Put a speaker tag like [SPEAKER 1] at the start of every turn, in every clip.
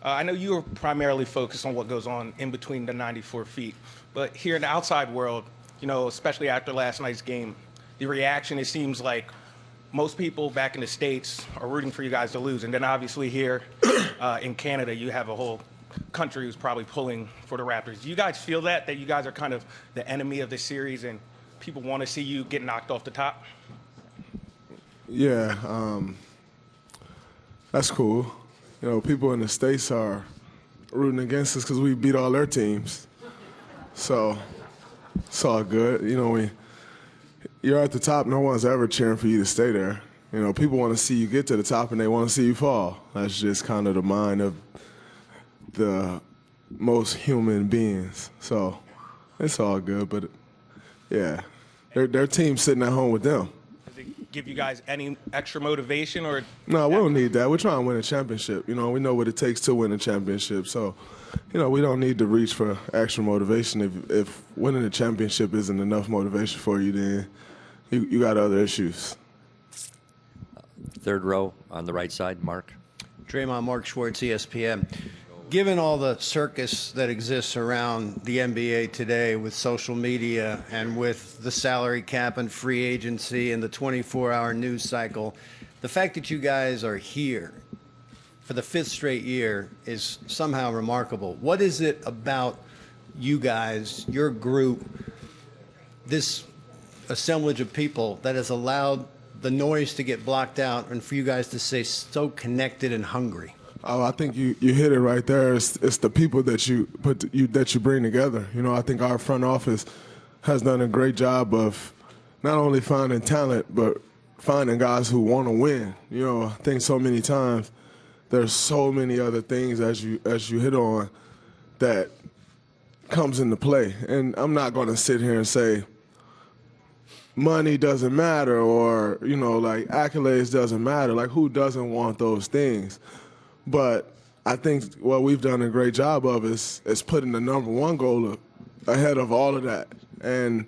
[SPEAKER 1] I know you are primarily focused on what goes on in between the 94 feet, but here in the outside world, especially after last night's game, the reaction, it seems like most people back in the States are rooting for you guys to lose. And then obviously here in Canada, you have a whole country who's probably pulling for the Raptors. Do you guys feel that you guys are kind of the enemy of the series and people want to see you get knocked off the top?
[SPEAKER 2] Yeah, that's cool. People in the States are rooting against us because we beat all their teams. So it's all good. When you're at the top, no one's ever cheering for you to stay there. People want to see you get to the top and they want to see you fall. That's just kind of the mind of the most human beings. So it's all good, but yeah, their team's sitting at home with them.
[SPEAKER 1] Does it give you guys any extra motivation or?
[SPEAKER 2] No, we don't need that. We're trying to win a championship. We know what it takes to win a championship. So, we don't need to reach for extra motivation. If winning a championship isn't enough motivation for you, then you got other issues.
[SPEAKER 3] Third row on the right side, Mark.
[SPEAKER 4] Draymond, Mark Schwartz, ESPN. Given all the circus that exists around the NBA today with social media and with the salary cap and free agency and the 24-hour news cycle, the fact that you guys are here for the fifth straight year is somehow remarkable. What is it about you guys, your group, this assemblage of people that has allowed the noise to get blocked out and for you guys to stay so connected and hungry?
[SPEAKER 2] Oh, I think you hit it right there. It's the people that you bring together. I think our front office has done a great job of not only finding talent but finding guys who want to win. I think so many times there's so many other things as you hit on that comes into play. And I'm not going to sit here and say money doesn't matter or like accolades doesn't matter. Like, who doesn't want those things? But I think what we've done a great job of is putting the number one goal ahead of all of that. And,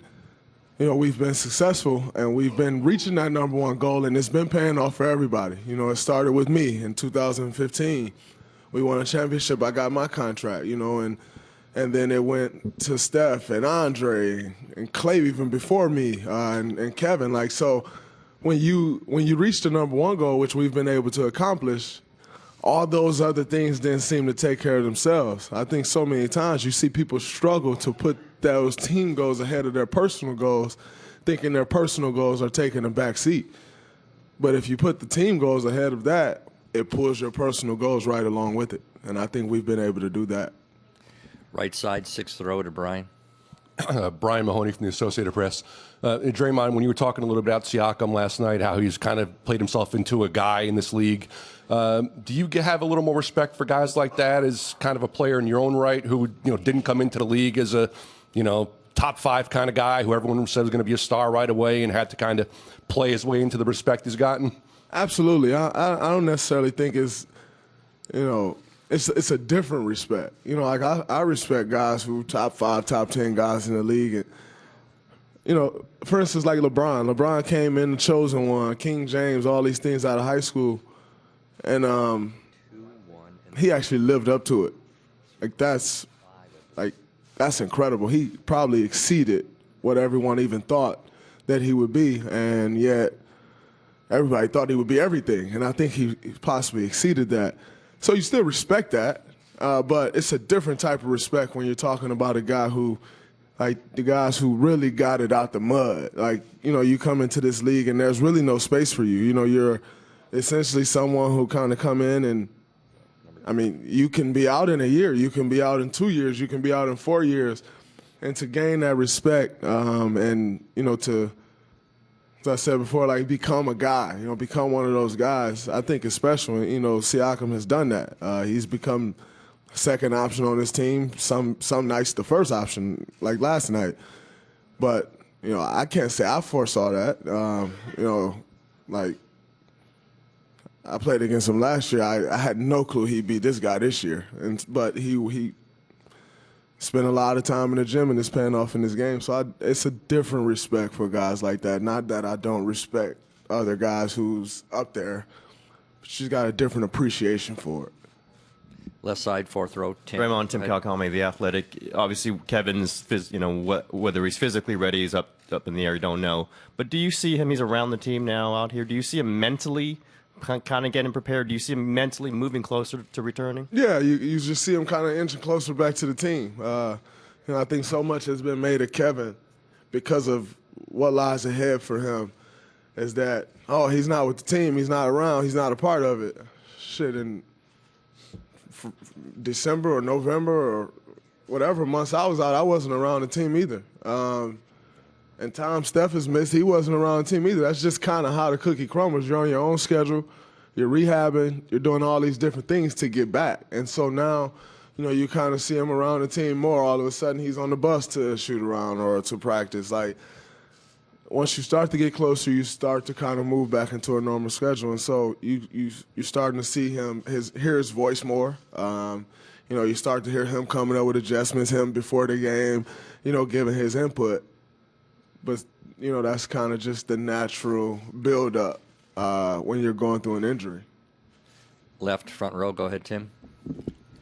[SPEAKER 2] we've been successful and we've been reaching that number one goal and it's been paying off for everybody. It started with me in 2015. We won a championship. I got my contract, and then it went to Steph and Andre and Clay even before me and Kevin. Like, so when you reach the number one goal, which we've been able to accomplish, all those other things didn't seem to take care of themselves. I think so many times you see people struggle to put those team goals ahead of their personal goals, thinking their personal goals are taking a back seat. But if you put the team goals ahead of that, it pulls your personal goals right along with it. And I think we've been able to do that.
[SPEAKER 3] Right side, sixth row to Brian.
[SPEAKER 5] Brian Mahoney from the Associated Press. Draymond, when you were talking a little bit about Siakam last night, how he's kind of played himself into a guy in this league, do you have a little more respect for guys like that as kind of a player in your own right who didn't come into the league as a top five kind of guy who everyone said was going to be a star right away and had to kind of play his way into the respect he's gotten?
[SPEAKER 2] Absolutely. I don't necessarily think it's a different respect. Like I respect guys who top 5, top 10 guys in the league. And, for instance, like LeBron. LeBron came in the chosen one, King James, all these things out of high school. And he actually lived up to it. That's incredible. He probably exceeded what everyone even thought that he would be. And yet everybody thought he would be everything. And I think he possibly exceeded that. So you still respect that, but it's a different type of respect when you're talking about a guy who, like the guys who really got it out the mud. Like, you come into this league and there's really no space for you. You're essentially someone who kind of come in and, you can be out in a year, you can be out in 2 years, you can be out in 4 years. And to gain that respect and, to, as I said before, like become a guy, become one of those guys, I think is special. And, Siakam has done that. He's become second option on his team, some nights the first option, like last night. But, I can't say I foresaw that. Like I played against him last year. I had no clue he'd be this guy this year. But he spent a lot of time in the gym and it's paying off in this game. So it's a different respect for guys like that. Not that I don't respect other guys who's up there, but she's got a different appreciation for it.
[SPEAKER 3] Left side, fourth row. Tim.
[SPEAKER 6] Draymond, Tim
[SPEAKER 3] Go ahead.
[SPEAKER 6] Kalkame, The Athletic. Obviously, Kevin's, whether he's physically ready is up in the air. You don't know. But do you see him? He's around the team now out here. Do you see him mentally kind of getting prepared? Do you see him mentally moving closer to returning?
[SPEAKER 2] Yeah, you just see him kind of inching closer back to the team. I think so much has been made of Kevin because of what lies ahead for him. Is that, he's not with the team, he's not around, he's not a part of it. Shit, in December or November or whatever months I was out, I wasn't around the team either. And Tom Steph is missed, he wasn't around the team either. That's just kind of how the cookie crumbles. You're on your own schedule, you're rehabbing, you're doing all these different things to get back. And so now, you kind of see him around the team more. All of a sudden, he's on the bus to shoot around or to practice. Like, once you start to get closer, you start to kind of move back into a normal schedule. And so you're starting to see him, hear his voice more. You start to hear him coming up with adjustments, him before the game, giving his input. But, that's kind of just the natural build-up when you're going through an injury.
[SPEAKER 3] Left front row. Go ahead, Tim.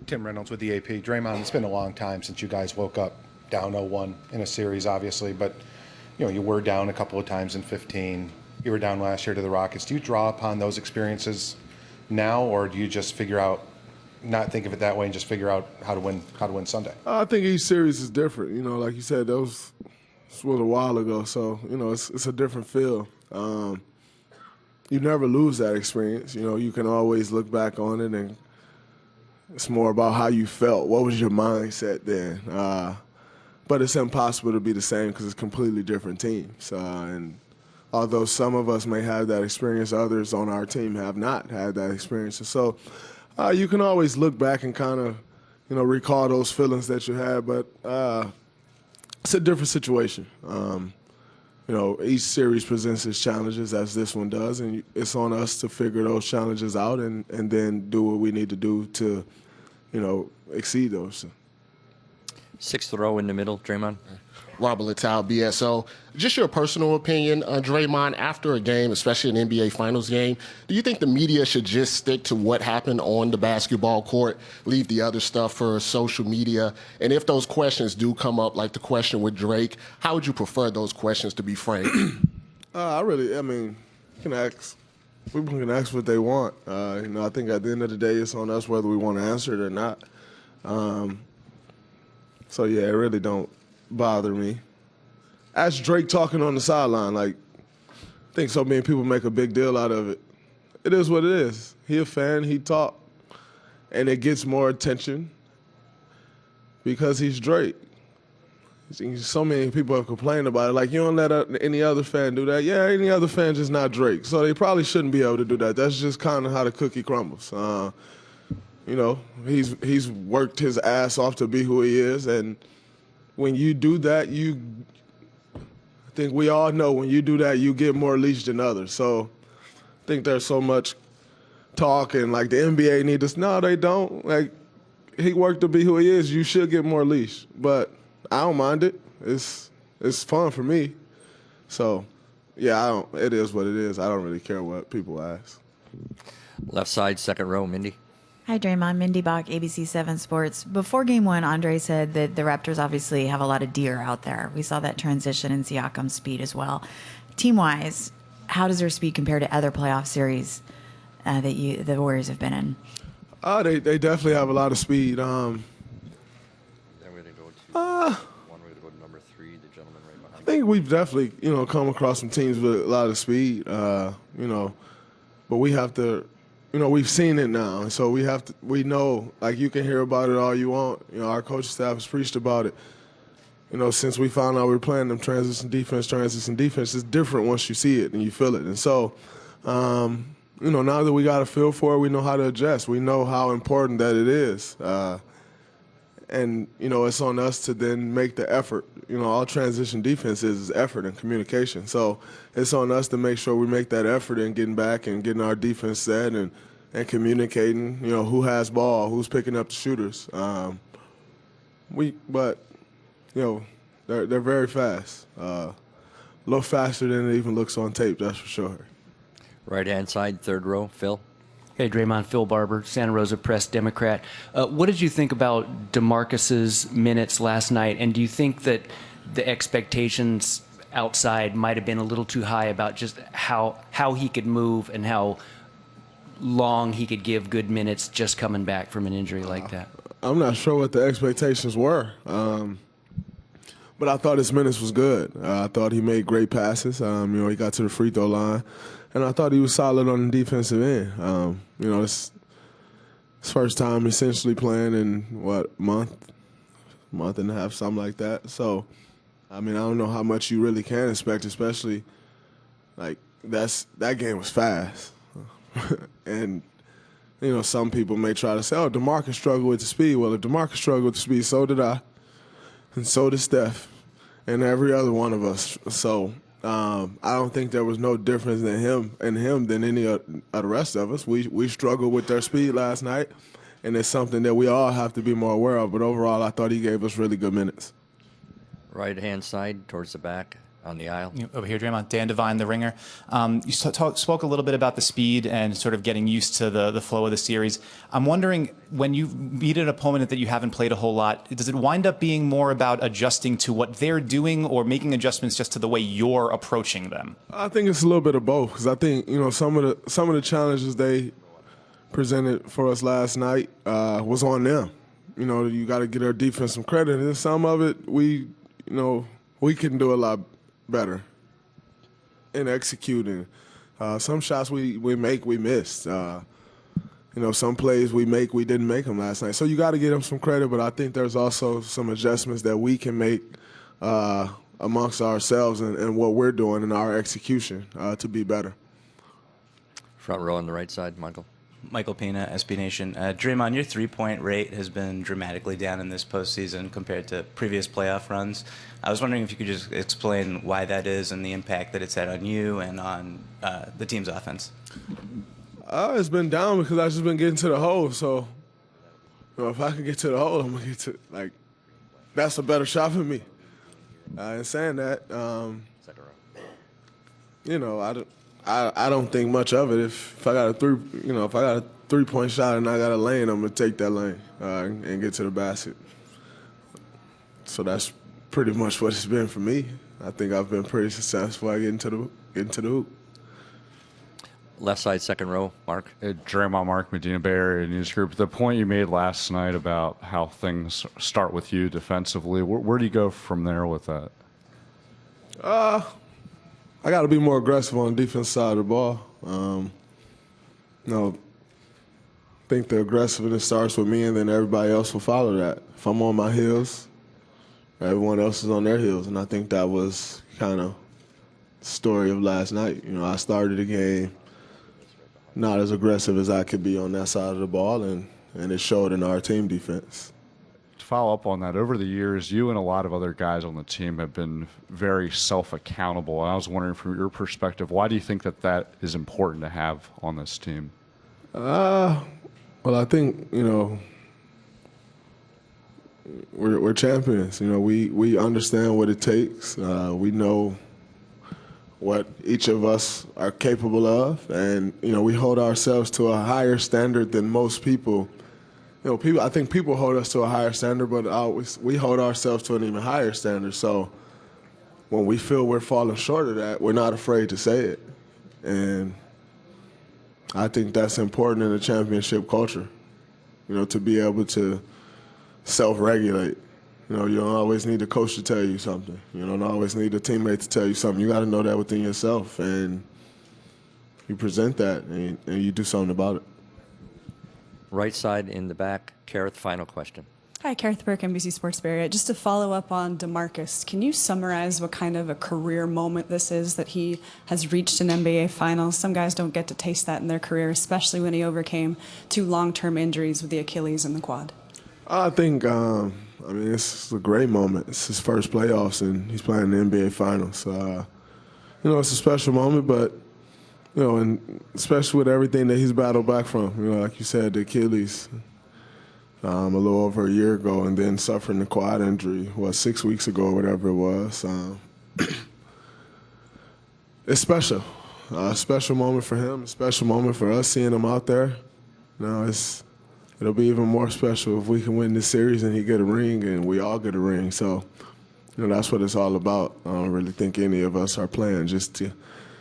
[SPEAKER 7] Tim Reynolds with the AP. Draymond, it's been a long time since you guys woke up down 0-1 in a series, obviously, but you were down a couple of times in 15. You were down last year to the Rockets. Do you draw upon those experiences now, or do you just not think of it that way and just figure out how to win Sunday?
[SPEAKER 2] I think each series is different. Like you said, this was a while ago, so it's a different feel. You never lose that experience. You can always look back on it, and it's more about how you felt. What was your mindset then? But it's impossible to be the same because it's completely different teams. And although some of us may have that experience, others on our team have not had that experience. And so you can always look back and kind of, recall those feelings that you had. But it's a different situation. Each series presents its challenges, as this one does, and it's on us to figure those challenges out and then do what we need to do to, exceed those.
[SPEAKER 3] Sixth row in the middle. Draymond.
[SPEAKER 8] Robert Littal, BSO. Just your personal opinion on Draymond after a game, especially an NBA Finals game. Do you think the media should just stick to what happened on the basketball court, leave the other stuff for social media? And if those questions do come up, like the question with Drake, how would you prefer those questions to be framed?
[SPEAKER 2] You can ask. People can ask what they want. I think at the end of the day, it's on us whether we want to answer it or not. So yeah, it really don't bother me. Ask Drake talking on the sideline. I think so many people make a big deal out of it. It is what it is. He a fan, he talk. And it gets more attention because he's Drake. So many people have complained about it. You don't let any other fan do that. Yeah, any other fan just not Drake. So they probably shouldn't be able to do that. That's just kind of how the cookie crumbles. He's worked his ass off to be who he is, and when you do that, I think we all know when you do that, you get more leash than others. So I think there's so much talk and the NBA need this. No, they don't. He worked to be who he is. You should get more leash, but I don't mind it. It's fun for me. So yeah, it is what it is. I don't really care what people ask.
[SPEAKER 3] Left side, second row. Mindy.
[SPEAKER 9] Hi, Draymond. Mindy Bach, ABC 7 Sports. Before game one, Andre said that the Raptors obviously have a lot of deer out there. We saw that transition in Siakam's speed as well. Team-wise, how does their speed compare to other playoff series that the Warriors have been in?
[SPEAKER 2] They definitely have a lot of speed.
[SPEAKER 3] Then we're going to go to we're going to go to number 3, the gentleman right behind.
[SPEAKER 2] I think we've definitely, come across some teams with a lot of speed, but we have to, we've seen it now. And so we know, you can hear about it all you want. Our coaching staff has preached about it. Since we found out we were playing them transition defense, it's different once you see it and you feel it. And so, now that we got a feel for it, we know how to adjust. We know how important that it is. And, it's on us to then make the effort. All transition defense is effort and communication. So it's on us to make sure we make that effort in getting back and getting our defense set and communicating, who has ball, who's picking up the shooters. They're very fast. A little faster than it even looks on tape, that's for sure.
[SPEAKER 3] Right-hand side, third row. Phil.
[SPEAKER 10] Hey, Draymond, Phil Barber, Santa Rosa Press Democrat. What did you think about DeMarcus's minutes last night? And do you think that the expectations outside might have been a little too high about just how he could move and how long he could give good minutes just coming back from an injury like that?
[SPEAKER 2] I'm not sure what the expectations were, but I thought his minutes was good. I thought he made great passes. He got to the free throw line, and I thought he was solid on the defensive end. It's his first time essentially playing in month and a half, something like that. So, I don't know how much you really can expect, especially like that game was fast, and some people may try to say, "Oh, DeMarcus struggled with the speed." Well, if DeMarcus struggled with the speed, so did I, and so did Steph, and every other one of us. So I don't think there was no difference in him than any of the rest of us. We struggled with their speed last night, and it's something that we all have to be more aware of. But overall, I thought he gave us really good minutes.
[SPEAKER 3] Right-hand side towards the back on the aisle.
[SPEAKER 11] Over here, Draymond. Dan Devine, The Ringer. You spoke a little bit about the speed and sort of getting used to the flow of the series. I'm wondering, when you meet an opponent that you haven't played a whole lot, does it wind up being more about adjusting to what they're doing or making adjustments just to the way you're approaching them?
[SPEAKER 2] I think it's a little bit of both, because I think some of the challenges they presented for us last night was on them. You got to get our defense some credit, and some of it we can do a lot better in executing. Some shots we missed. Some plays we didn't make them last night. So you got to give them some credit, but I think there's also some adjustments that we can make amongst ourselves and what we're doing in our execution to be better.
[SPEAKER 3] Front row on the right side, Michael.
[SPEAKER 12] Michael Pina, SB Nation. Draymond, your three-point rate has been dramatically down in this postseason compared to previous playoff runs. I was wondering if you could just explain why that is and the impact that it's had on you and on the team's offense.
[SPEAKER 2] It's been down because I've just been getting to the hole. So, if I can get to the hole, I'm going to get to, that's a better shot for me. In saying that, I don't think much of it. If I got a three-point shot and I got a lane, I'm gonna take that lane and get to the basket. So that's pretty much what it's been for me. I think I've been pretty successful at getting to the hoop.
[SPEAKER 3] Left side, second row, Mark.
[SPEAKER 13] Draymond, Mark, Medina Bay Area News Group. The point you made last night about how things start with you defensively, where do you go from there with that?
[SPEAKER 2] I got to be more aggressive on the defense side of the ball. I think the aggressiveness starts with me, and then everybody else will follow that. If I'm on my heels, everyone else is on their heels, and I think that was kind of the story of last night. I started the game not as aggressive as I could be on that side of the ball, and it showed in our team defense.
[SPEAKER 13] To follow up on that, over the years, you and a lot of other guys on the team have been very self-accountable. And I was wondering, from your perspective, why do you think that is important to have on this team?
[SPEAKER 2] Well, I think, we're champions. We understand what it takes. We know what each of us are capable of, and we hold ourselves to a higher standard than most people. I think people hold us to a higher standard, but we hold ourselves to an even higher standard. So when we feel we're falling short of that, we're not afraid to say it. And I think that's important in a championship culture, to be able to self-regulate. You don't always need a coach to tell you something. You don't always need a teammate to tell you something. You got to know that within yourself, and you present that, and you do something about it.
[SPEAKER 3] Right side in the back. Kareth, final question.
[SPEAKER 14] Hi, Kareth Burke, NBC Sports Bay Area. Just to follow up on DeMarcus, can you summarize what kind of a career moment this is that he has reached an NBA Finals? Some guys don't get to taste that in their career, especially when he overcame 2 long-term injuries with the Achilles and the quad.
[SPEAKER 2] I think, it's a great moment. It's his first playoffs, and he's playing the NBA Finals. It's a special moment, but and especially with everything that he's battled back from, like you said, the Achilles a little over a year ago, and then suffering the quad injury, 6 weeks ago or whatever it was. It's special. A special moment for him, a special moment for us seeing him out there. No, it'll be even more special if we can win this series and he get a ring and we all get a ring. So, that's what it's all about. I don't really think any of us are playing just to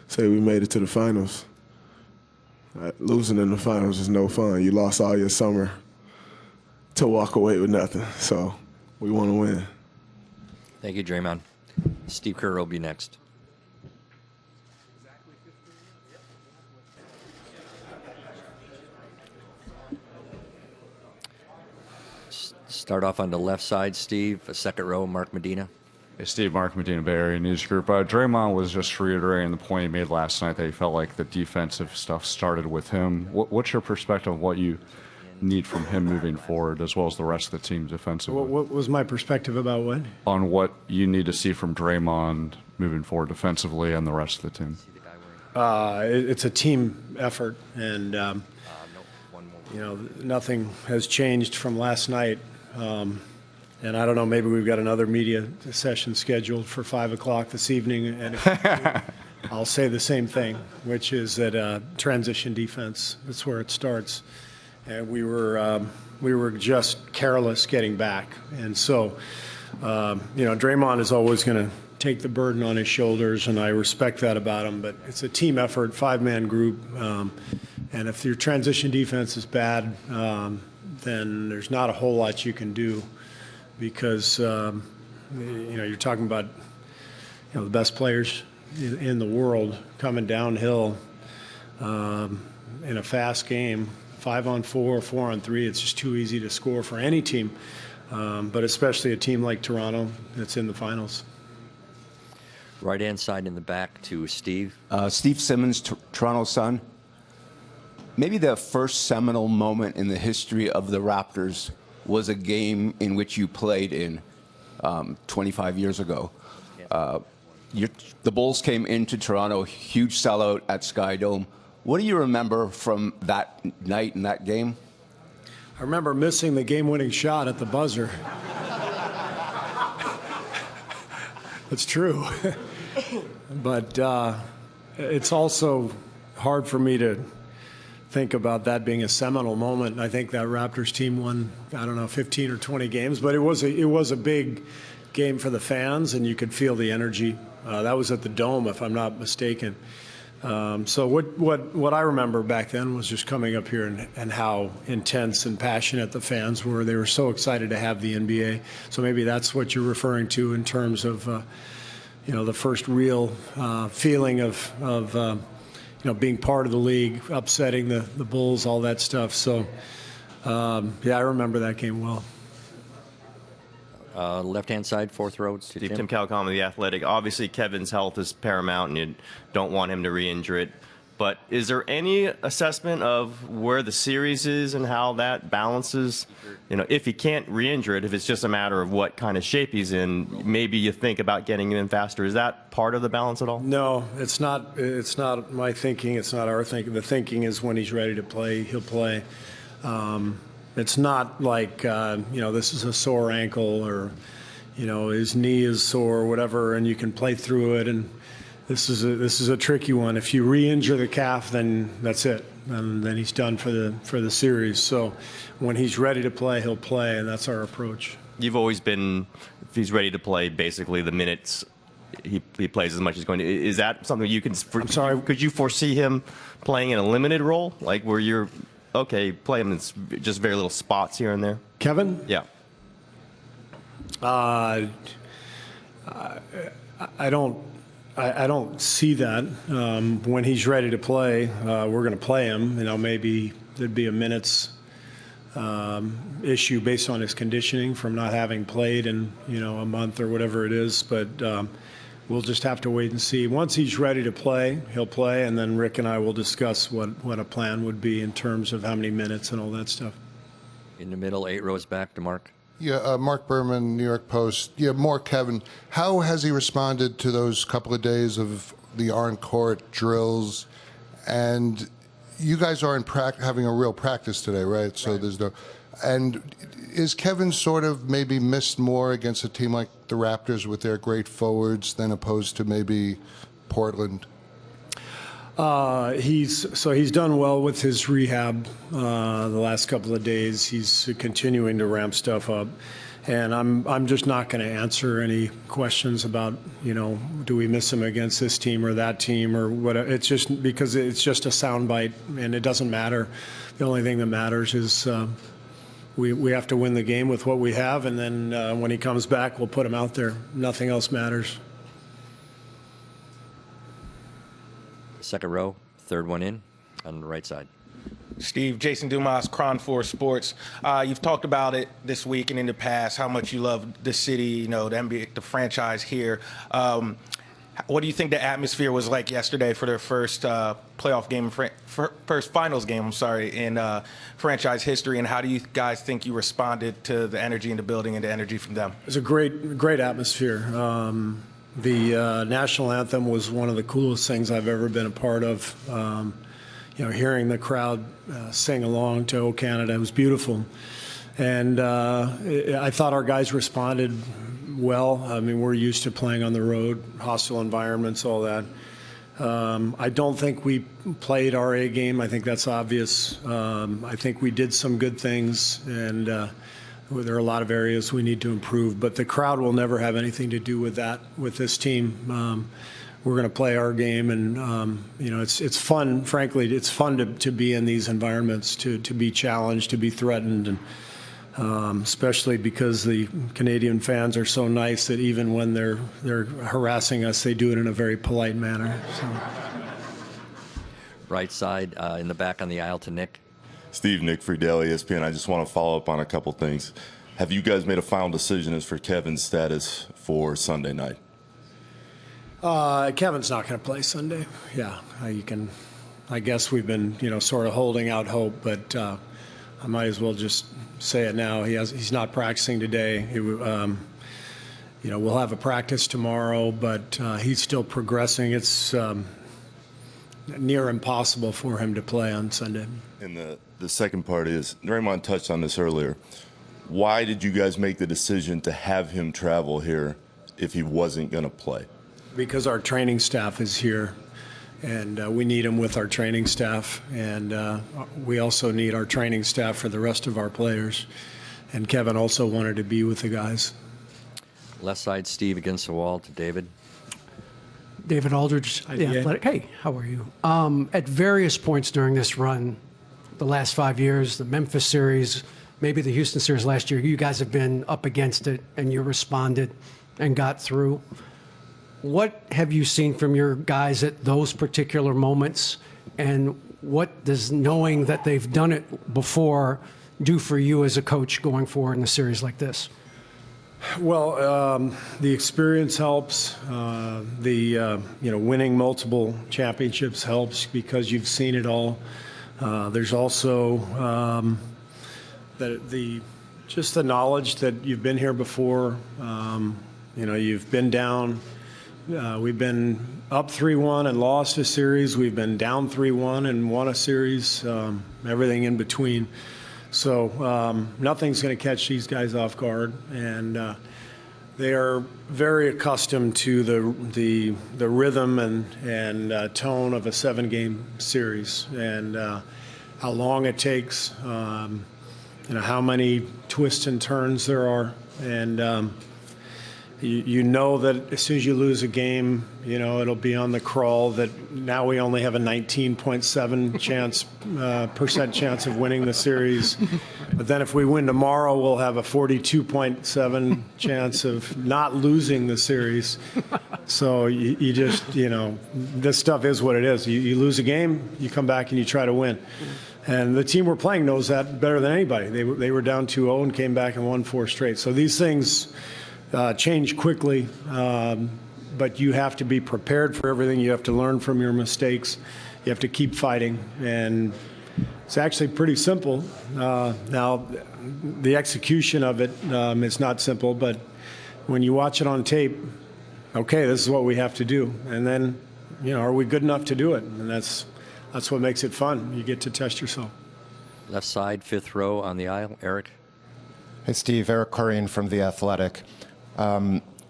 [SPEAKER 2] say we made it to the finals. Losing in the finals is no fun. You lost all your summer to walk away with nothing. So we want to win.
[SPEAKER 3] Thank you, Draymond. Steve Kerr will be next. Start off on the left side, Steve. Second row, Mark Medina.
[SPEAKER 13] Hey, Steve, Mark Medina, Bay Area News Group. Draymond was just reiterating the point he made last night that he felt like the defensive stuff started with him. What's your perspective of what you need from him moving forward, as well as the rest of the team defensively?
[SPEAKER 15] What was my perspective about what?
[SPEAKER 13] On what you need to see from Draymond moving forward defensively and the rest of the team.
[SPEAKER 15] It's a team effort, and nothing has changed from last night. And I don't know, maybe we've got another media session scheduled for 5 o'clock this evening, and I'll say the same thing, which is that transition defense, that's where it starts. And we were just careless getting back. And so, Draymond is always going to take the burden on his shoulders, and I respect that about him. But it's a team effort, 5-man group. And if your transition defense is bad, then there's not a whole lot you can do, because you're talking about the best players in the world coming downhill in a fast game. 5-on-4, 4-on-3, it's just too easy to score for any team, but especially a team like Toronto that's in the finals.
[SPEAKER 3] Right-hand side in the back to Steve.
[SPEAKER 16] Steve Simmons, Toronto Sun. Maybe the first seminal moment in the history of the Raptors was a game in which you played in 25 years ago. The Bulls came into Toronto, huge sellout at Sky Dome. What do you remember from that night and that game?
[SPEAKER 15] I remember missing the game-winning shot at the buzzer. That's true. But it's also hard for me to think about that being a seminal moment. I think that Raptors team won, 15 or 20 games, but it was a big game for the fans, and you could feel the energy. That was at the Dome, if I'm not mistaken. So what I remember back then was just coming up here and how intense and passionate the fans were. They were so excited to have the NBA. So maybe that's what you're referring to in terms of the first real feeling of being part of the league, upsetting the Bulls, all that stuff. So I remember that game well.
[SPEAKER 3] Left-hand side, fourth row.
[SPEAKER 6] Tim Calicom of The Athletic. Obviously, Kevin's health is paramount, and you don't want him to re-injure it. But is there any assessment of where the series is and how that balances? If he can't re-injure it, if it's just a matter of what kind of shape he's in, maybe you think about getting him in faster. Is that part of the balance at all?
[SPEAKER 15] No, it's not. It's not my thinking. It's not our thinking. The thinking is when he's ready to play, he'll play. It's not like, this is a sore ankle or, his knee is sore or whatever, and you can play through it. And this is a tricky one. If you re-injure the calf, then that's it. And then he's done for the series. So when he's ready to play, he'll play, and that's our approach.
[SPEAKER 6] You've always been, if he's ready to play, basically the minutes he plays as much as he's going to. Is that something you can? I'm sorry. Could you foresee him playing in a limited role, like where you're? Okay, play him in just very little spots here and there.
[SPEAKER 15] Kevin?
[SPEAKER 6] Yeah.
[SPEAKER 15] I don't see that. When he's ready to play, we're going to play him. Maybe there'd be a minutes issue based on his conditioning from not having played in a month or whatever it is. But we'll just have to wait and see. Once he's ready to play, he'll play, and then Rick and I will discuss what a plan would be in terms of how many minutes and all that stuff.
[SPEAKER 3] In the middle, 8 rows back to Mark.
[SPEAKER 17] Yeah, Mark Berman, New York Post. Yeah, more Kevin. How has he responded to those couple of days of the on-court drills? And you guys aren't having a real practice today, right? So there's no. And is Kevin sort of maybe missed more against a team like the Raptors with their great forwards than opposed to maybe Portland?
[SPEAKER 15] He's done well with his rehab the last couple of days. He's continuing to ramp stuff up, and I'm just not going to answer any questions about do we miss him against this team or that team or whatever. It's just because it's just a soundbite and it doesn't matter. The only thing that matters is we have to win the game with what we have, and then when he comes back, we'll put him out there. Nothing else matters.
[SPEAKER 3] Second row, third one in on the right side.
[SPEAKER 1] Steve, Jason Dumas, Cron 4 Sports. You've talked about it this week and in the past, how much you love the city, the NBA, the franchise here. What do you think the atmosphere was like yesterday for their first playoff game, first finals game, in franchise history? And how do you guys think you responded to the energy in the building and the energy from them?
[SPEAKER 15] It was a great atmosphere. The national anthem was one of the coolest things I've ever been a part of. Hearing the crowd sing along to "O Canada" was beautiful, and I thought our guys responded well. I mean, we're used to playing on the road, hostile environments, all that. I don't think we played our A game. I think that's obvious. I think we did some good things, and there are a lot of areas we need to improve. But the crowd will never have anything to do with that, with this team. We're going to play our game, and it's fun. Frankly, it's fun to be in these environments, to be challenged, to be threatened, and especially because the Canadian fans are so nice that even when they're harassing us, they do it in a very polite manner. So.
[SPEAKER 3] Right side in the back on the aisle to Nick.
[SPEAKER 18] Steve, Nick Friedel, ESPN. I just want to follow up on a couple things. Have you guys made a final decision as for Kevin's status for Sunday night?
[SPEAKER 15] Kevin's not going to play Sunday. Yeah, I guess we've been, sort of holding out hope, but I might as well just say it now. He's not practicing today. We'll have a practice tomorrow, but he's still progressing. It's near impossible for him to play on Sunday.
[SPEAKER 18] And the second part is, Draymond touched on this earlier. Why did you guys make the decision to have him travel here if he wasn't going to play?
[SPEAKER 15] Because our training staff is here, and we need him with our training staff, and we also need our training staff for the rest of our players. And Kevin also wanted to be with the guys.
[SPEAKER 3] Left side, Steve against the wall to David.
[SPEAKER 19] David Aldridge, The Athletic. Hey, how are you? At various points during this run, the last 5 years, the Memphis series, maybe the Houston series last year, you guys have been up against it, and you responded and got through. What have you seen from your guys at those particular moments, and what does knowing that they've done it before do for you as a coach going forward in a series like this?
[SPEAKER 15] Well, the experience helps. Winning multiple championships helps because you've seen it all. There's also just the knowledge that you've been here before. You've been down. We've been up 3-1 and lost a series. We've been down 3-1 and won a series. Everything in between. So nothing's going to catch these guys off guard, and they are very accustomed to the rhythm and tone of a 7-game series, and how long it takes, how many twists and turns there are, and you know that as soon as you lose a game, it'll be on the crawl that now we only have a 19.7% chance of winning the series. But then if we win tomorrow, we'll have a 42.7 chance of not losing the series. So you just, this stuff is what it is. You lose a game, you come back and you try to win. And the team we're playing knows that better than anybody. They were down 2-0 and came back and won 4 straight. So these things change quickly, but you have to be prepared for everything. You have to learn from your mistakes. You have to keep fighting, and it's actually pretty simple. Now, the execution of it is not simple, but when you watch it on tape, okay, this is what we have to do, and then, are we good enough to do it? And that's what makes it fun. You get to test yourself.
[SPEAKER 3] Left side, fifth row on the aisle, Eric.
[SPEAKER 20] Hey, Steve. Eric Corrine from The Athletic.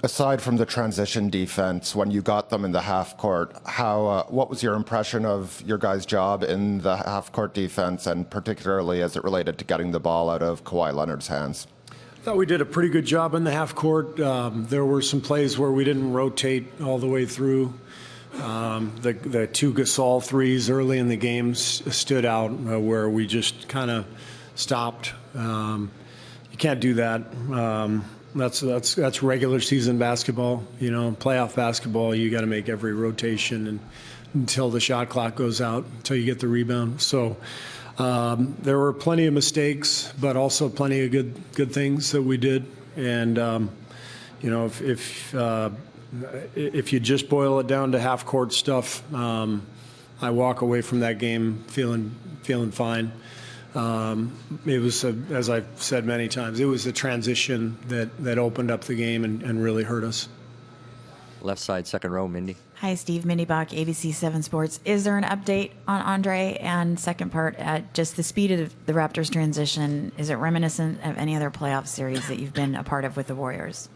[SPEAKER 20] aside from the transition defense, when you got them in the half court, what was your impression of your guys' job in the half court defense, and particularly as it related to getting the ball out of Kawhi Leonard's hands?
[SPEAKER 15] I thought we did a pretty good job in the half court. There were some plays where we didn't rotate all the way through. The two Gasol threes early in the game stood out where we just kind of stopped. You can't do that. That's regular season basketball. You know, playoff basketball, you got to make every rotation until the shot clock goes out, until you get the rebound. So there were plenty of mistakes, but also plenty of good things that we did. And you know, if you just boil it down to half court stuff, I walk away from that game feeling fine. It was, as I've said many times, it was a transition that opened up the game and really hurt us.
[SPEAKER 3] Left side, second row, Mindy.
[SPEAKER 9] Hi, Steve. Mindy Bach, ABC 7 Sports. Is there an update on Andre? And second part, just the speed of the Raptors transition, is it reminiscent of any other playoff series that you've been a part of with the Warriors?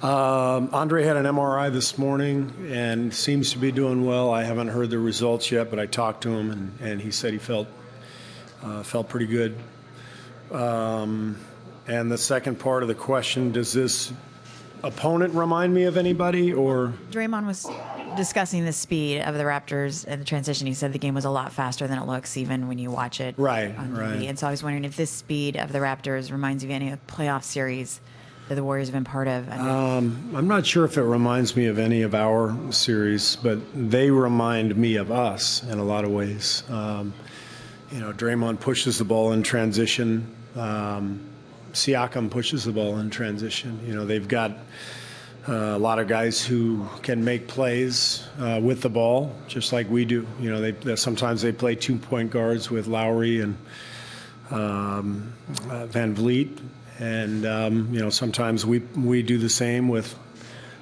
[SPEAKER 15] Andre had an MRI this morning and seems to be doing well. I haven't heard the results yet, but I talked to him, and he said he felt pretty good. And the second part of the question, does this opponent remind me of anybody, or?
[SPEAKER 9] Draymond was discussing the speed of the Raptors and the transition. He said the game was a lot faster than it looks, even when you watch it
[SPEAKER 15] right.
[SPEAKER 9] And so I was wondering if this speed of the Raptors reminds you of any playoff series that the Warriors have been part of.
[SPEAKER 15] I'm not sure if it reminds me of any of our series, but they remind me of us in a lot of ways. You know, Draymond pushes the ball in transition. Siakam pushes the ball in transition. You know, they've got a lot of guys who can make plays with the ball, just like we do. You know, sometimes they play 2-point guards with Lowry and Van Vliet, and you know, sometimes we do the same with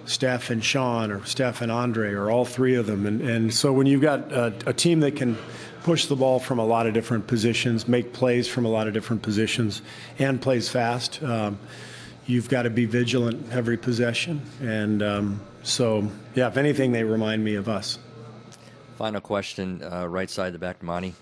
[SPEAKER 15] Steph and Sean, or Steph and Andre, or all three of them. And so when you've got a team that can push the ball from a lot of different positions, make plays from a lot of different positions, and plays fast, you've got to be vigilant every possession. And so, yeah, if anything, they remind me of us.
[SPEAKER 3] Final question, right side, the back, Monty.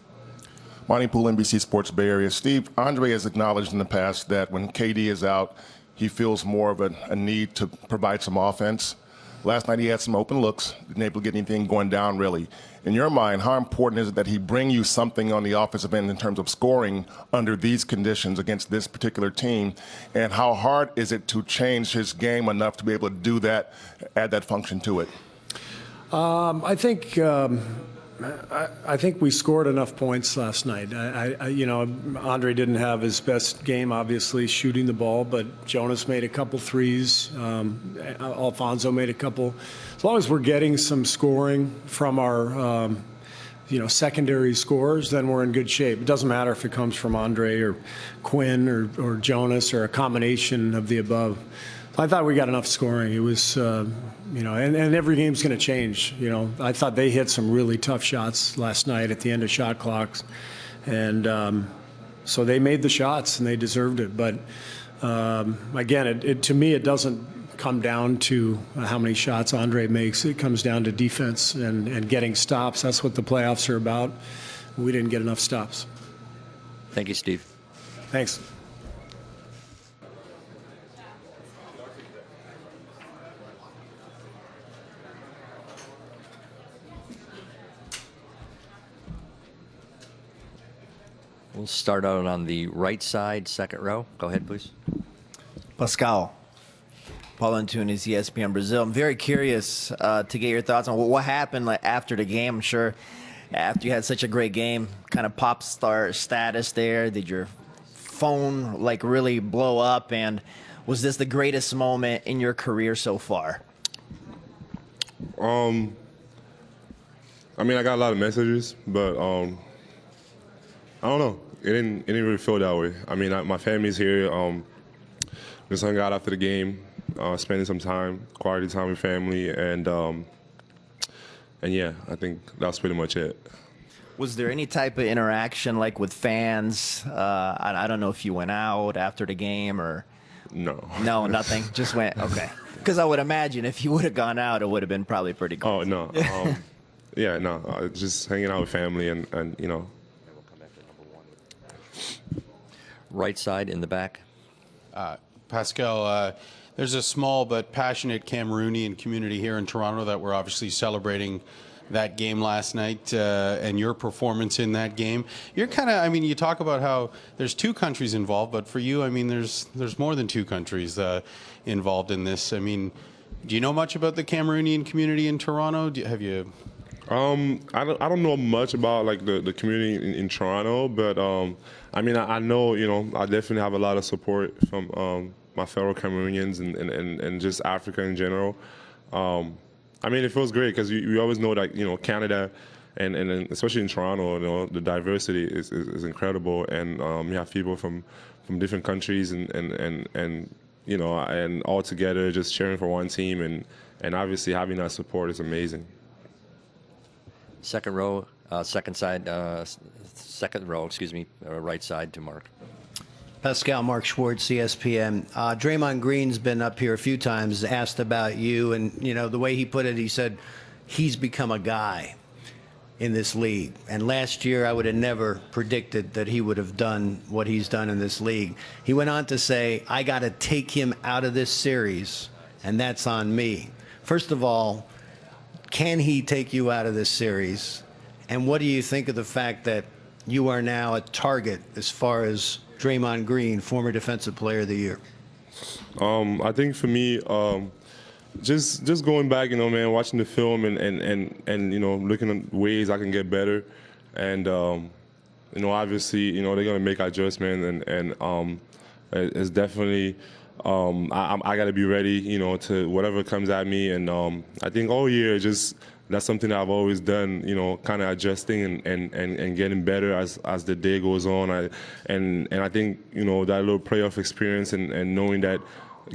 [SPEAKER 21] Monty Poole, NBC Sports Bay Area. Steve, Andre has acknowledged in the past that when KD is out, he feels more of a need to provide some offense. Last night he had some open looks, didn't able to get anything going down really. In your mind, how important is it that he bring you something on the offensive end in terms of scoring under these conditions against this particular team? And how hard is it to change his game enough to be able to do that, add that function to it?
[SPEAKER 15] I think we scored enough points last night. You know, Andre didn't have his best game, obviously, shooting the ball, but Jonas made a couple threes. Alfonso made a couple. As long as we're getting some scoring from our, you know, secondary scorers, then we're in good shape. It doesn't matter if it comes from Andre or Quinn or Jonas or a combination of the above. I thought we got enough scoring. It was, you know, and every game's going to change. You know, I thought they hit some really tough shots last night at the end of shot clocks. And so they made the shots and they deserved it. But again, to me, it doesn't come down to how many shots Andre makes. It comes down to defense and getting stops. That's what the playoffs are about. We didn't get enough stops.
[SPEAKER 3] Thank you, Steve.
[SPEAKER 15] Thanks.
[SPEAKER 3] We'll start out on the right side, second row. Go ahead, please.
[SPEAKER 22] Pascal. Paul Antunes, ESPN Brazil. I'm very curious to get your thoughts on what happened after the game. I'm sure after you had such a great game, kind of pop star status there. Did your phone really blow up? And was this the greatest moment in your career so far?
[SPEAKER 23] I mean, I got a lot of messages, but I don't know. It didn't really feel that way. I mean, my family's here. Just hung out after the game, spending some time, quality time with family, and yeah, I think that's pretty much it.
[SPEAKER 22] Was there any type of interaction with fans? I don't know if you went out after the game or
[SPEAKER 18] No.
[SPEAKER 22] No, nothing. Just went, okay. Because I would imagine if you would have gone out, it would have been probably pretty cool.
[SPEAKER 23] Oh, no. Yeah, no. Just hanging out with family and you know.
[SPEAKER 3] Right side in the back.
[SPEAKER 4] Pascal, there's a small but passionate Cameroonian community here in Toronto that we're obviously celebrating that game last night and your performance in that game. You're kind of, I mean, you talk about how there's two countries involved, but for you, I mean, there's more than two countries involved in this. I mean, do you know much about the Cameroonian community in Toronto? Have you?
[SPEAKER 23] I don't know much about like the community in Toronto, but I mean I know, you know, I definitely have a lot of support from my fellow Cameroonians and just Africa in general. I mean, it feels great because you always know that, you know, Canada and especially in Toronto, you know, the diversity is incredible, and you have people from different countries and you know, and all together just cheering for one team, and obviously having that support is amazing.
[SPEAKER 3] Second row, second row, excuse me, right side to Mark.
[SPEAKER 5] Pascal, Mark Schwartz, ESPN. Draymond Green's been up here a few times, asked about you, and you know the way he put it, he said he's become a guy in this league. And last year, I would have never predicted that he would have done what he's done in this league. He went on to say, "I got to take him out of this series, and that's on me." First of all, can he take you out of this series? And what do you think of the fact that you are now a target as far as Draymond Green, former Defensive Player of the Year?
[SPEAKER 23] I think for me, just going back, you know, man, watching the film and you know, looking at ways I can get better, and you know, obviously, you know, they're gonna make adjustments, and it's definitely. I got to be ready, you know, to whatever comes at me, and I think all year just that's something that I've always done, you know, kind of adjusting and getting better as the day goes on. And I think, you know, that little playoff experience and knowing that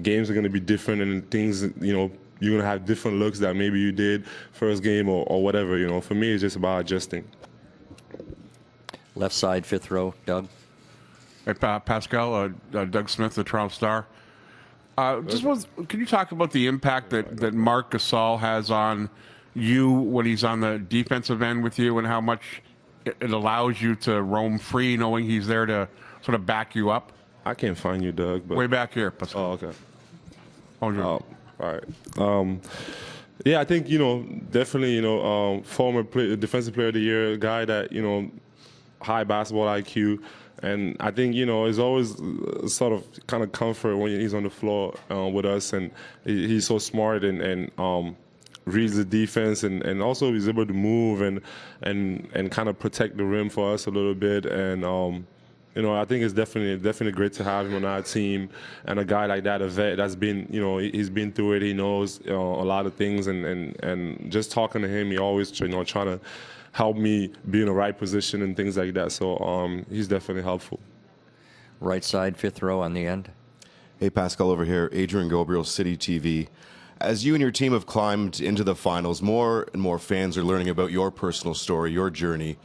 [SPEAKER 23] games are going to be different and things, you know, you're going to have different looks that maybe you did first game or whatever, you know. For me, it's just about adjusting.
[SPEAKER 3] Left side, fifth row, Doug.
[SPEAKER 7] Hey, Pascal, Doug Smith, the Toronto Star. Can you talk about the impact that Marc Gasol has on you when he's on the defensive end with you, and how much it allows you to roam free knowing he's there to sort of back you up?
[SPEAKER 23] I can't find you, Doug. But...
[SPEAKER 7] Way back here, Pascal.
[SPEAKER 23] Oh, okay.
[SPEAKER 7] All
[SPEAKER 23] right. Yeah, I think, you know, definitely, you know, former defensive player of the year, a guy that, you know, high basketball IQ. And I think, you know, it's always sort of kind of comfort when he's on the floor with us, and he's so smart and reads the defense, and also he's able to move and kind of protect the rim for us a little bit. And you know, I think it's definitely great to have him on our team, and a guy like that, a vet that's been, you know, he's been through it. He knows a lot of things, and just talking to him, he always, you know, trying to help me be in the right position and things like that. So he's definitely helpful.
[SPEAKER 3] Right side, fifth row on the end.
[SPEAKER 24] Hey, Pascal, over here. Adrian Gabriel, City TV. As you and your team have climbed into the finals, more and more fans are learning about your personal story, your journey.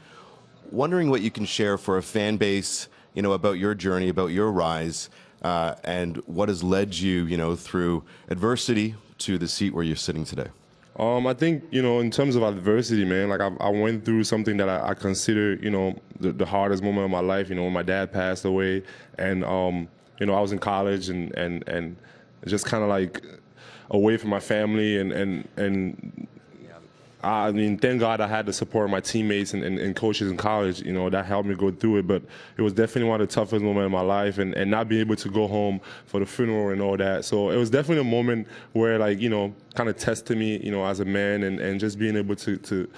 [SPEAKER 24] Wondering what you can share for a fan base, you know, about your journey, about your rise, and what has led you, you know, through adversity to the seat where you're sitting today.
[SPEAKER 23] I think, you know, in terms of adversity, man, like I went through something that I consider, you know, the hardest moment of my life, you know, when my dad passed away, and, you know, I was in college and just kind of like away from my family, and I mean, thank God I had the support of my teammates and coaches in college, you know, that helped me go through it. But it was definitely one of the toughest moments of my life, and not being able to go home for the funeral and all that. So it was definitely a moment where, like, you know, kind of tested me, you know, as a man, and just being able to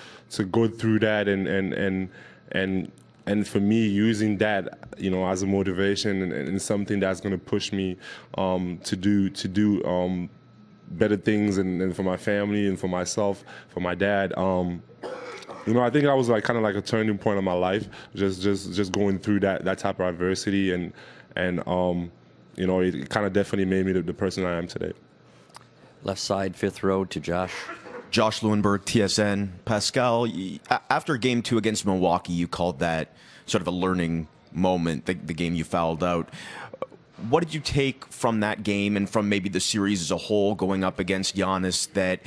[SPEAKER 23] go through that and for me, using that, you know, as a motivation and something that's going to push me to do better things, and for my family and for myself, for my dad. You know, I think that was like kind of like a turning point in my life, just going through that type of adversity, and you know, it kind of definitely made me the person I am today.
[SPEAKER 3] Left side, fifth row to Josh.
[SPEAKER 25] Josh Lewenberg, TSN. Pascal, after Game 2 against Milwaukee, you called that sort of a learning moment, the game you fouled out. what did you take from that game and from maybe the series as a whole going up against Giannis that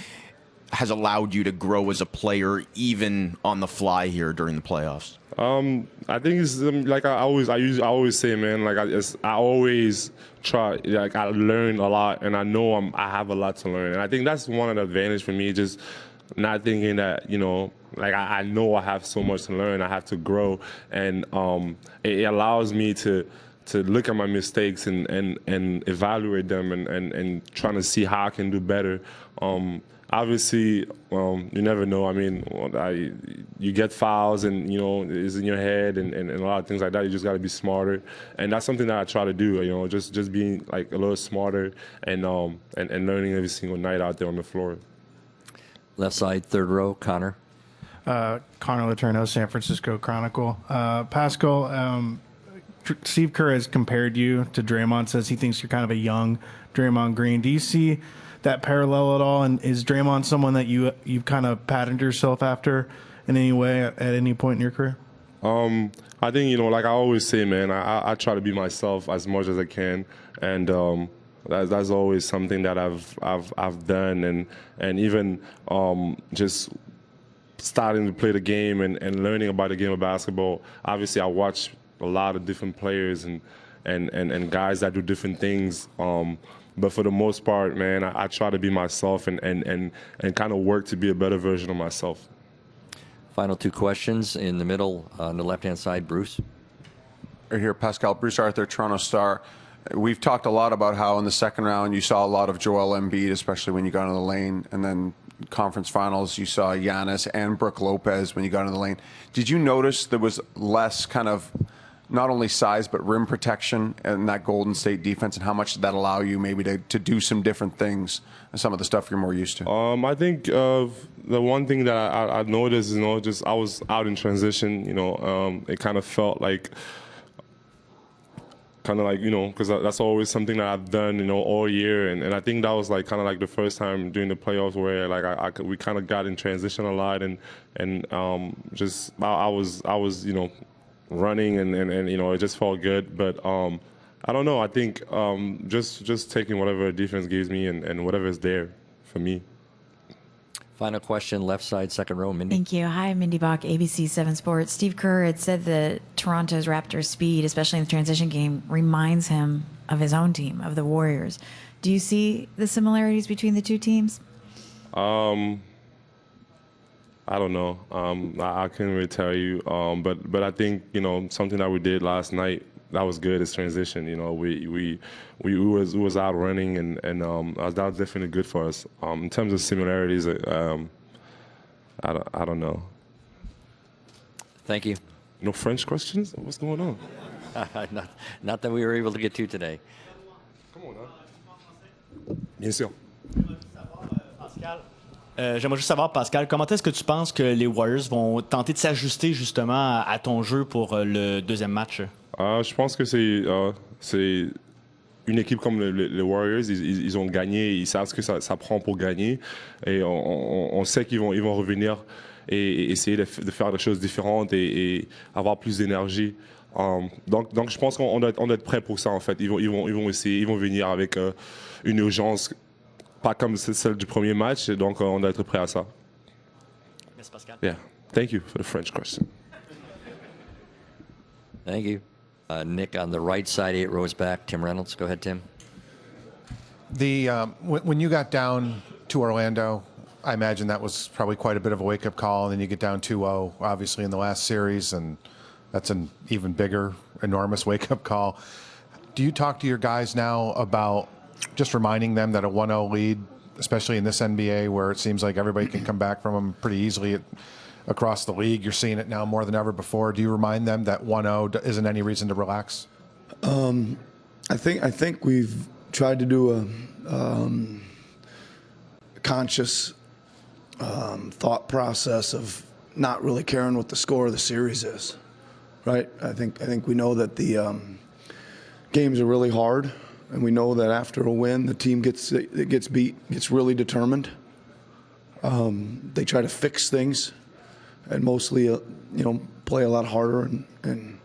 [SPEAKER 25] has allowed you to grow as a player even on the fly here during the playoffs?
[SPEAKER 23] I think it's like I always say, man. Like I always try. Like I learn a lot, and I know I have a lot to learn. And I think that's one of the advantage for me. Just not thinking that like I know I have so much to learn. I have to grow, and it allows me to look at my mistakes and evaluate them and trying to see how I can do better. Obviously, you never know. I mean, you get fouls and, it's in your head and a lot of things like that. You just got to be smarter. And that's something that I try to do, just being like a little smarter and learning every single night out there on the floor.
[SPEAKER 3] Left side, third row, Connor.
[SPEAKER 8] Connor Letourneau, San Francisco Chronicle. Pascal, Steve Kerr has compared you to Draymond, says he thinks you're kind of a young Draymond Green. Do you see that parallel at all? And is Draymond someone that you've kind of patterned yourself after in any way at any point in your career?
[SPEAKER 23] I think, like I always say, man, I try to be myself as much as I can. And that's always something that I've done. And even just starting to play the game and learning about the game of basketball. Obviously, I watch a lot of different players and guys that do different things. But for the most part, man, I try to be myself and kind of work to be a better version of myself.
[SPEAKER 3] Final two questions in the middle on the left-hand side, Bruce.
[SPEAKER 10] Right here, Pascal. Bruce Arthur, Toronto Star. We've talked a lot about how in the second round you saw a lot of Joel Embiid, especially when you got into the lane, and then conference finals you saw Giannis and Brook Lopez when you got into the lane. Did you notice there was less kind of not only size but rim protection in that Golden State defense, and how much did that allow you maybe to do some different things and some of the stuff you're more used to?
[SPEAKER 23] I think the one thing that I noticed, just I was out in transition, it kind of felt like because that's always something that I've done, all year, and I think that was like kind of like the first time during the playoffs where like we kind of got in transition a lot, and just I was running and it just felt good, but I don't know. I think just taking whatever defense gives me and whatever is there for me.
[SPEAKER 3] Final question, left side, second row, Mindy.
[SPEAKER 9] Thank you. Hi, Mindy Bach, ABC 7 Sports. Steve Kerr had said that Toronto's Raptors' speed, especially in the transition game, reminds him of his own team, of the Warriors. Do you see the similarities between the two teams?
[SPEAKER 23] I don't know. I can't really tell you. But I think something that we did last night that was good is transition. We was out running and that was definitely good for us. In terms of similarities, I don't know.
[SPEAKER 3] Thank you.
[SPEAKER 23] No French questions? What's going on?
[SPEAKER 3] not that we were able to get to today.
[SPEAKER 23] Come on, now. Bien sûr.
[SPEAKER 11] J'aimerais juste savoir, Pascal, comment est-ce que tu penses que les Warriors vont tenter de s'ajuster justement à ton jeu pour le deuxième match?
[SPEAKER 23] Je pense que c'est une équipe comme les Warriors. Ils ont gagné, ils savent ce que ça prend pour gagner. Et on sait qu'ils vont revenir et essayer de faire des choses différentes et avoir plus d'énergie. Donc je pense qu'on doit être prêt pour ça, en fait. Ils vont essayer, ils vont venir avec une urgence, pas comme celle du premier match, et donc on doit être prêt à ça.
[SPEAKER 11] Merci, Pascal.
[SPEAKER 23] Yeah. Thank you for the French question.
[SPEAKER 3] Thank you. Nick on the right side, 8 rows back. Tim Reynolds. Go ahead, Tim.
[SPEAKER 12] When you got down to Orlando, I imagine that was probably quite a bit of a wake-up call, and then you get down 2-0, obviously, in the last series, and that's an even bigger, enormous wake-up call. Do you talk to your guys now about just reminding them that a 1-0 lead, especially in this NBA where it seems like everybody can come back from them pretty easily across the league, you're seeing it now more than ever before. Do you remind them that 1-0 isn't any reason to relax?
[SPEAKER 2] I think we've tried to do a conscious thought process of not really caring what the score of the series is, right? I think we know that the games are really hard, and we know that after a win, the team that gets beat gets really determined. They try to fix things, and mostly, play a lot harder and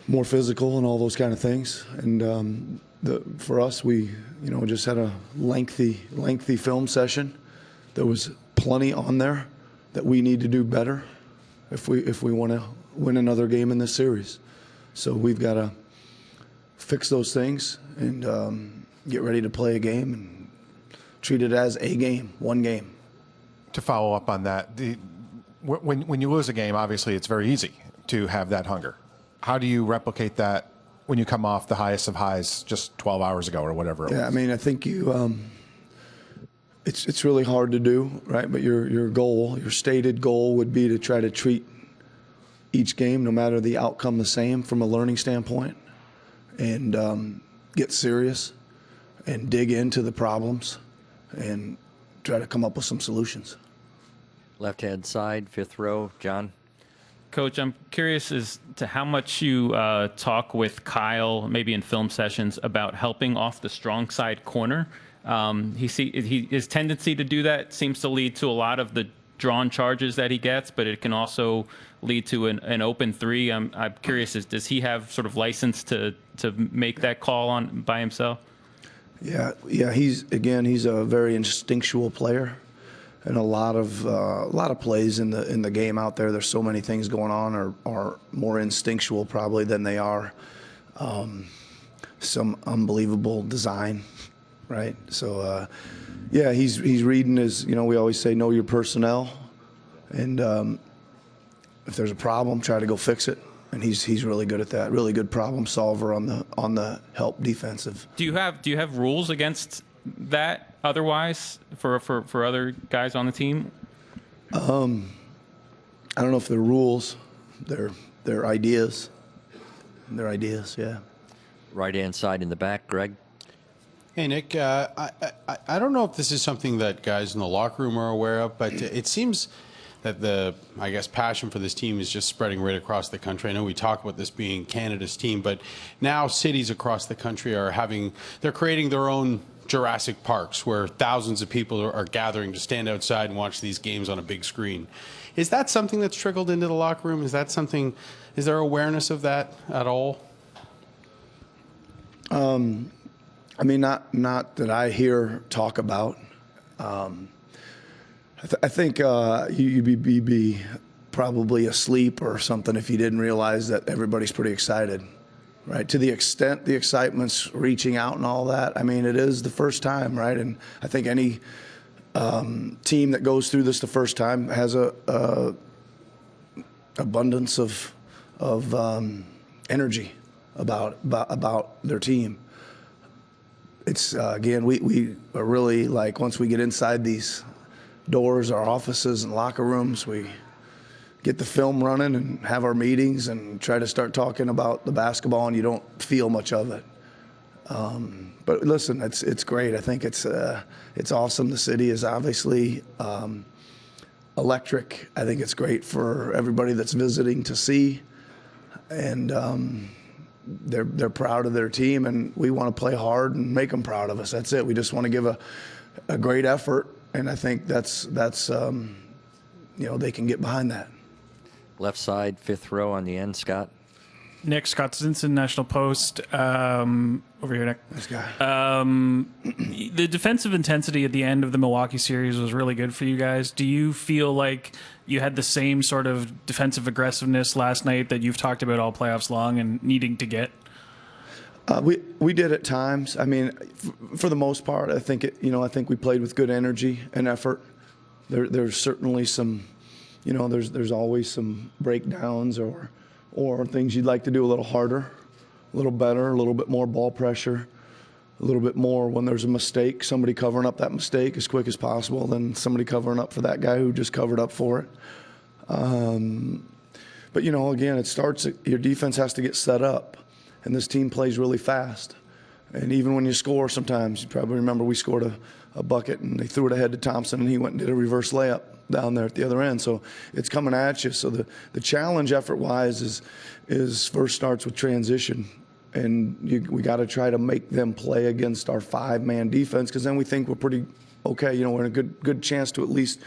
[SPEAKER 6] more physical and all those kind of things. And for us, we just had a lengthy film session. There was plenty on there that we need to do better if we want to win another game in this series. So we've got to fix those things and get ready to play a game and treat it as a game, one game.
[SPEAKER 12] To follow up on that, when you lose a game, obviously it's very easy to have that hunger. How do you replicate that when you come off the highest of highs just 12 hours ago or whatever it was?
[SPEAKER 6] Yeah, I mean, I think it's really hard to do, right? But your goal, your stated goal would be to try to treat each game, no matter the outcome, the same from a learning standpoint, and get serious and dig into the problems and try to come up with some solutions.
[SPEAKER 3] Left-hand side, fifth row, John.
[SPEAKER 13] Coach, I'm curious as to how much you talk with Kyle, maybe in film sessions, about helping off the strong side corner. His tendency to do that seems to lead to a lot of the drawn charges that he gets, but it can also lead to an open three. I'm curious, does he have sort of license to make that call on by himself?
[SPEAKER 6] Yeah. He's a very instinctual player, and a lot of plays in the game out there. There's so many things going on are more instinctual probably than they are some unbelievable design, right? So he's reading his. We always say know your personnel, and if there's a problem, try to go fix it. And he's really good at that. Really good problem solver on the help defensive.
[SPEAKER 13] Do you have rules against that otherwise for other guys on the team?
[SPEAKER 6] I don't know if they're rules. They're ideas. They're ideas, yeah.
[SPEAKER 3] Right-hand side in the back, Greg.
[SPEAKER 4] Hey, Nick, I don't know if this is something that guys in the locker room are aware of, but it seems that the passion for this team is just spreading right across the country. I know we talk about this being Canada's team, but now cities across the country they're creating their own Jurassic Parks where thousands of people are gathering to stand outside and watch these games on a big screen. Is that something that's trickled into the locker room? Is there awareness of that at all?
[SPEAKER 6] I mean, not that I hear talk about. I think you'd be probably asleep or something if you didn't realize that everybody's pretty excited, right? To the extent the excitement's reaching out and all that. I mean, it is the first time, right? And I think any team that goes through this the first time has a abundance of energy about their team. It's again, we are really like once we get inside these doors, our offices and locker rooms, we get the film running and have our meetings and try to start talking about the basketball, and you don't feel much of it. But listen, it's great. I think it's awesome. The city is obviously electric. I think it's great for everybody that's visiting to see, and they're proud of their team, and we want to play hard and make them proud of us. That's it. We just want to give a great effort. And I think that's they can get behind that.
[SPEAKER 3] Left side, fifth row on the end, Scott.
[SPEAKER 8] Nick, Scott Stinson, National Post. Over here, Nick.
[SPEAKER 6] This guy.
[SPEAKER 8] The defensive intensity at the end of the Milwaukee series was really good for you guys. Do you feel like you had the same sort of defensive aggressiveness last night that you've talked about all playoffs long and needing to get?
[SPEAKER 6] We did at times. I mean, for the most part, I think I think we played with good energy and effort. There's certainly some, there's always some breakdowns or things you'd like to do a little harder, a little better, a little bit more ball pressure, a little bit more when there's a mistake, somebody covering up that mistake as quick as possible, than somebody covering up for that guy who just covered up for it. But again, it starts. Your defense has to get set up. And this team plays really fast. And even when you score sometimes, you probably remember we scored a bucket and they threw it ahead to Thompson and he went and did a reverse layup down there at the other end. So it's coming at you. So the challenge effort-wise is first starts with transition. And we got to try to make them play against our five-man defense, because then we think we're pretty okay. We're in a good chance to at least,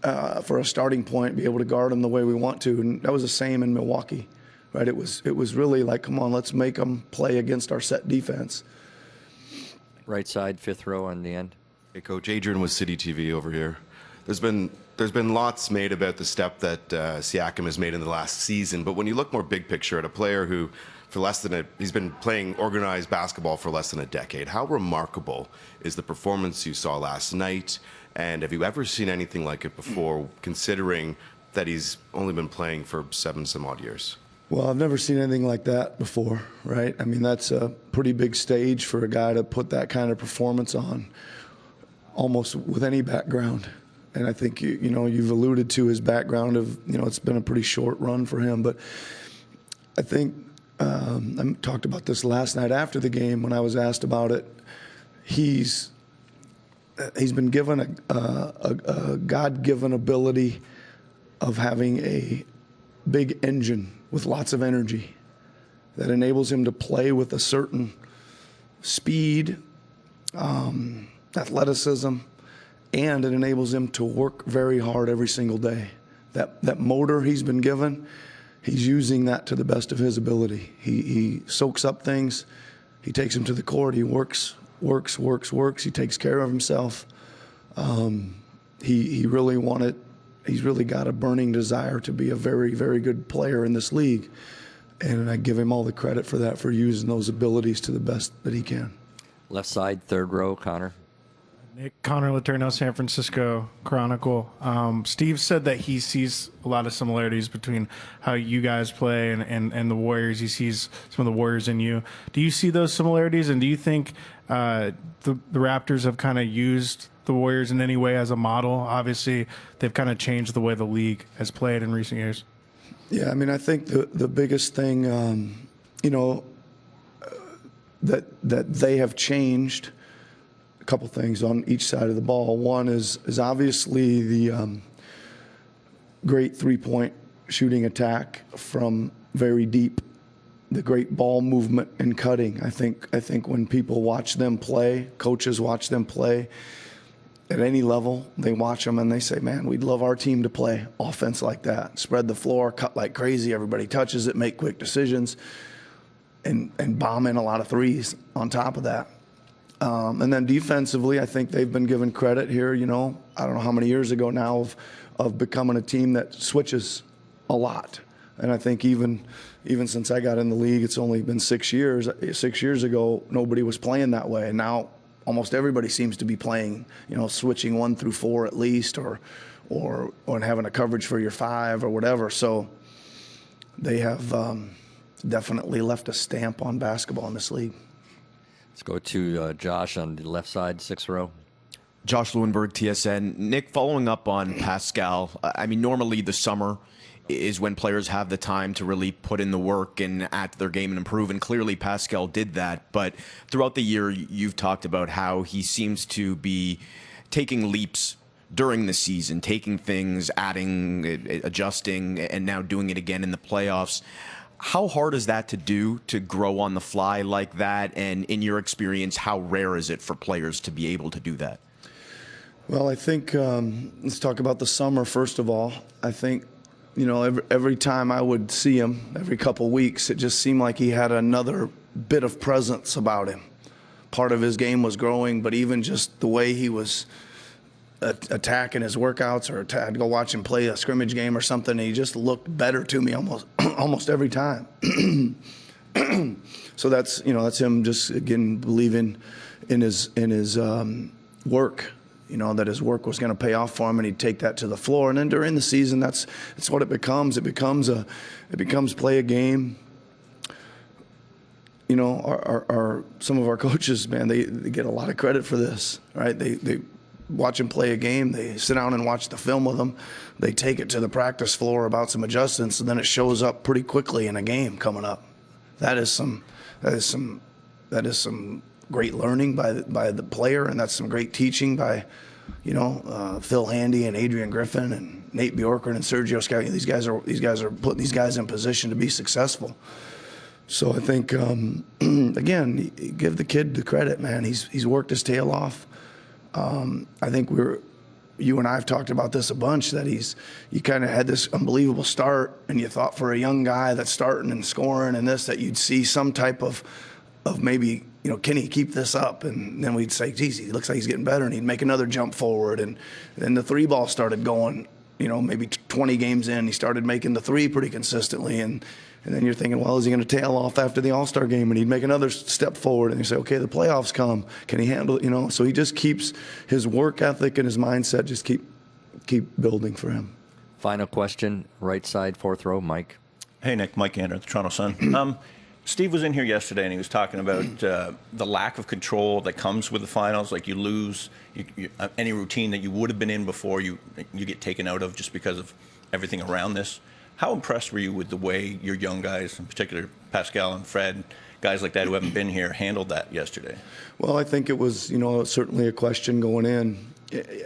[SPEAKER 6] for a starting point, be able to guard them the way we want to. And that was the same in Milwaukee. right? It was really like, come on, let's make them play against our set defense.
[SPEAKER 3] Right side, fifth row on the end.
[SPEAKER 24] Hey, Coach, Adrian with City TV over here. There's been lots made about the step that Siakam has made in the last season, but when you look more big picture at a player who, he's been playing organized basketball for less than a decade, how remarkable is the performance you saw last night? And have you ever seen anything like it before, considering that he's only been playing for 7 some odd years?
[SPEAKER 6] Well, I've never seen anything like that before, right? I mean, that's a pretty big stage for a guy to put that kind of performance on, almost with any background. And I think, you've alluded to his background of, it's been a pretty short run for him. But I think, I talked about this last night after the game when I was asked about it. He's been given a God-given ability of having a big engine with lots of energy that enables him to play with a certain speed, athleticism, and it enables him to work very hard every single day. That motor he's been given, he's using that to the best of his ability. He soaks up things, he takes them to the court, he works, he takes care of himself. He's really got a burning desire to be a very, very good player in this league. And I give him all the credit for that, for using those abilities to the best that he can.
[SPEAKER 3] Left side, third row, Connor.
[SPEAKER 8] Nick, Connor Letourneau, San Francisco Chronicle. Steve said that he sees a lot of similarities between how you guys play and the Warriors. He sees some of the Warriors in you. Do you see those similarities, and do you think the Raptors have kind of used the Warriors in any way as a model? Obviously, they've kind of changed the way the league has played in recent years.
[SPEAKER 6] Yeah, I mean, I think the biggest thing, that they have changed, a couple things on each side of the ball. One is obviously the great three-point shooting attack from very deep, the great ball movement and cutting. I think when people watch them play, coaches watch them play at any level, they watch them and they say, man, we'd love our team to play offense like that. Spread the floor, cut like crazy, everybody touches it, make quick decisions, and bomb in a lot of threes on top of that. And then defensively, I think they've been given credit here, I don't know how many years ago now of becoming a team that switches a lot. And I think even since I got in the league, it's only been 6 years. 6 years ago, nobody was playing that way. And now almost everybody seems to be playing, switching 1 through 4 at least, or having a coverage for your 5 or whatever. So they have definitely left a stamp on basketball in this league.
[SPEAKER 3] Let's go to Josh on the left side, sixth row.
[SPEAKER 25] Josh Lewenberg, TSN. Nick, following up on Pascal, I mean, normally the summer is when players have the time to really put in the work and add to their game and improve, and clearly Pascal did that. But throughout the year, you've talked about how he seems to be taking leaps during the season, taking things, adding, adjusting, and now doing it again in the playoffs. How hard is that to do, to grow on the fly like that? And in your experience, how rare is it for players to be able to do that?
[SPEAKER 6] Well, I think let's talk about the summer first of all. I think, every time I would see him, every couple weeks, it just seemed like he had another bit of presence about him. Part of his game was growing, but even just the way he was attacking his workouts, or I'd go watch him play a scrimmage game or something, and he just looked better to me almost every time. So that's him just again believing in his work. That his work was going to pay off for him, and he'd take that to the floor. And then during the season, that's what it becomes. It becomes play a game. Some of our coaches, man, they get a lot of credit for this, right? They watch him play a game. They sit down and watch the film with him. They take it to the practice floor about some adjustments, and then it shows up pretty quickly in a game coming up. That is some great learning by the player, and that's some great teaching by, Phil Handy and Adrian Griffin and Nate Bjorkgren and Sergio Scouting. These guys are putting these guys in position to be successful. So I think again, give the kid the credit, man. He's worked his tail off. I think you and I have talked about this a bunch, that you kind of had this unbelievable start, and you thought for a young guy that's starting and scoring and this, that you'd see some type of maybe, can he keep this up? And then we'd say, geez, he looks like he's getting better, and he'd make another jump forward. And then the three ball started going, maybe 20 games in, he started making the three pretty consistently. And then you're thinking, well, is he going to tail off after the All-Star game? And he'd make another step forward, and you say, okay, the playoffs come. Can he handle it? So he just keeps his work ethic and his mindset just keep building for him.
[SPEAKER 3] Final question, right side, fourth row, Mike.
[SPEAKER 1] Hey, Nick. Mike Andrew, the Toronto Sun. Steve was in here yesterday, and he was talking about the lack of control that comes with the finals. Like, you lose any routine that you would have been in before, you get taken out of just because of everything around this. How impressed were you with the way your young guys, in particular Pascal and Fred, guys like that who haven't been here, handled that yesterday?
[SPEAKER 6] Well, I think it was, certainly a question going in.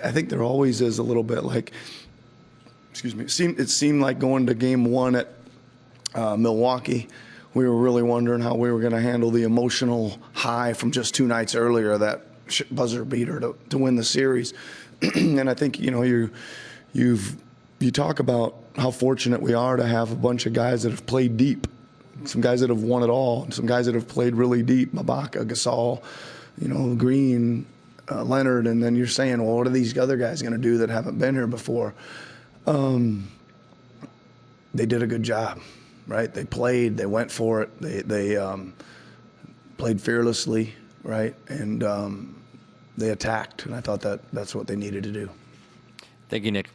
[SPEAKER 6] I think there always is a little bit like, it seemed like going to game one at Milwaukee, we were really wondering how we were going to handle the emotional high from just 2 nights earlier, that buzzer beater to win the series. And I think, you talk about how fortunate we are to have a bunch of guys that have played deep, some guys that have won it all, some guys that have played really deep, Mabaka, Gasol, Green, Leonard, and then you're saying, well, what are these other guys going to do that haven't been here before? They did a good job, right? They played, they went for it, they played fearlessly, right? And they attacked, and I thought that's what they needed to do.
[SPEAKER 3] Thank you, Nick.